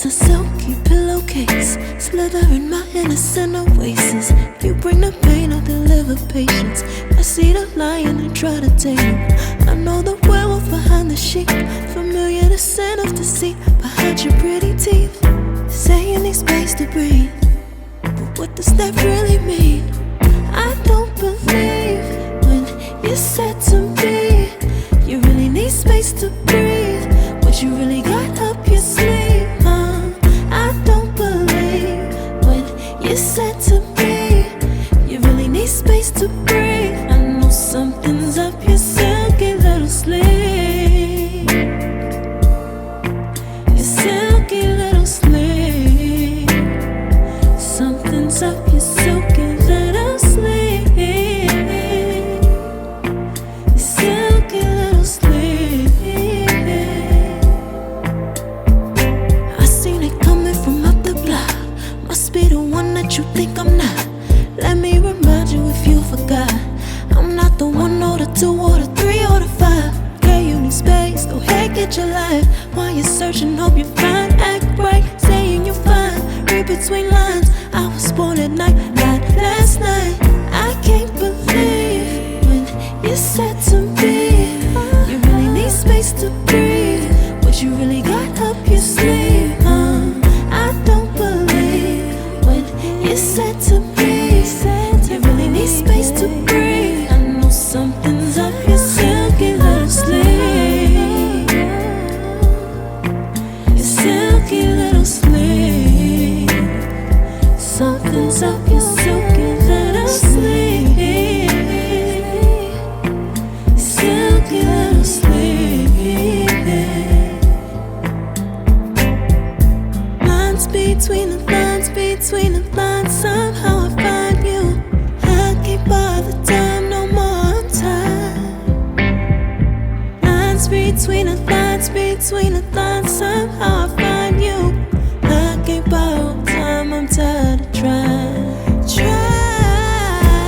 as a silky pillowcase, slither in my innocent oasis. You bring the pain, I'll deliver patience. I see the lion and try to tame him. I know the werewolf behind the sheep, familiar the scent of deceit behind your pretty teeth. Say you need space to breathe, but what does that really mean? I don't believe when you said to me you really need space to breathe. What you really got up your sleeve, I don't believe when you said to me you really need space to breathe. I know something's up your silky little sleeve, your silky little sleeve. Something's up your silky little sleeve, your silky little sleeve. I seen it coming from up the block. Must be the one that you think I'm not. Let me remind you if you forgot, I'm not the 1 or the 2 or the 3 or the 5. Yeah, you need space, go ahead, get your life. While you're searching, hope you find, act right, saying you're fine. Read between lines, I was born at night, not last night. I can't believe when you said to me you really need space to breathe. What you really got up your sleeve, I don't believe when you said to me you really need space to breathe. I know something's up your silky little sleeve, your silky little sleeve. Something's up your silky little sleeve, your silky little sleeve. Lines between the lines, between the lines, somehow I find you. I can't bother time no more, I'm tired. Lines between the lines, between the lines, somehow I find you. I can't borrow time, I'm tired of trying.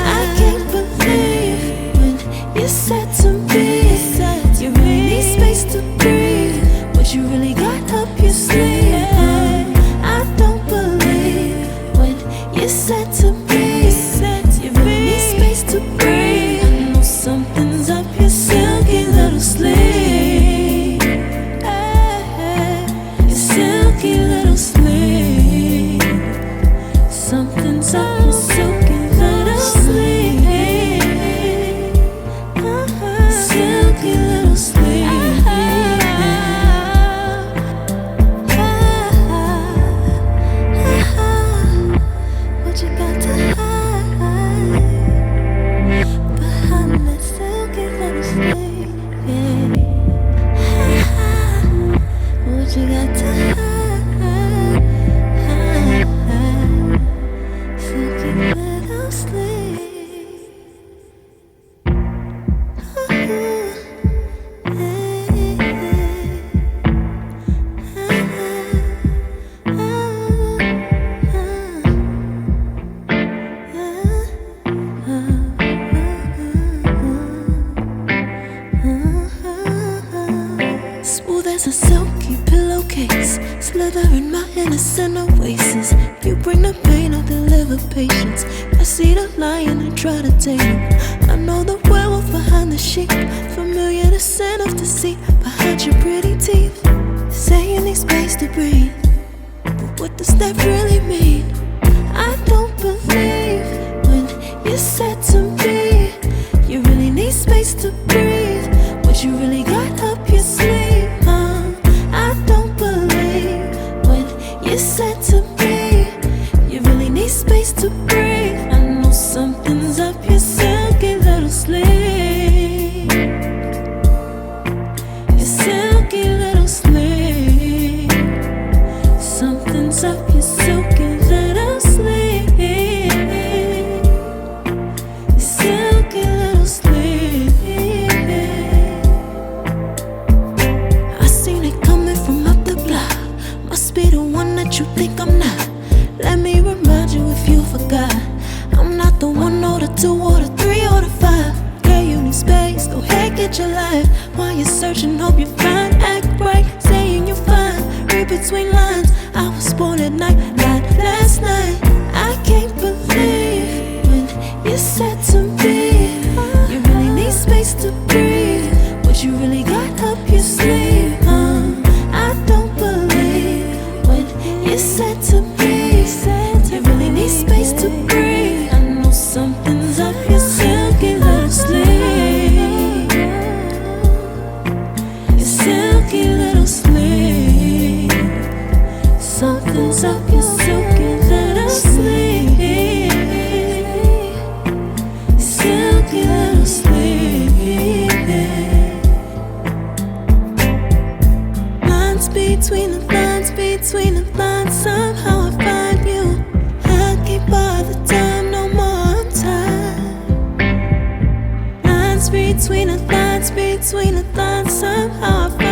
I can't believe when you said to me you really need space to breathe. What you really got up your sleeve, I don't believe when you said to me you really need space to breathe. I know something's up your silky little sleeve, your silky little sleeve. Something's up your silky little sleeve, silky little sleeve. What you got to hide behind that silky little sleeve? What you got to hide, silky little sleeve. Smooth as a silky pillowcase, slither in my innocent oasis. You bring the pain, I'll deliver patience. I see the lion and try to tame him. I know the werewolf behind the sheep, familiar the scent of deceit behind your pretty teeth. Say you need space to breathe, but what does that really mean? I don't believe when you said to me you really need space to breathe. What you really got up your sleeve, I don't believe when you said to me you really need space to breathe. I know something's up your silky little sleeve, your silky little sleeve. Something's up your silky little sleeve, your silky little sleeve. I seen it coming from up the block. Must be the one that you think I'm not. Let me remind you if you forgot, I'm not the 1 or the 2 or the 3 or the 5. Yeah, you need space, go ahead, get your life. While you're searching, hope you find, act right, saying you're fine. Read read between lines. I was born at night, not last night. I can't believe when you said to me, you really need space to breathe. What you really got up your sleeve? I don't believe when you said to me, you really need space to breathe. I know something's up your silky little sleeve. Your silky little sleeve. Something's up your silky little sleeve. Silky little sleeve. Lines between the lines, between the lines. Somehow I find you. I can't bother time no more time. Lines between the lines, between the lines. Somehow I find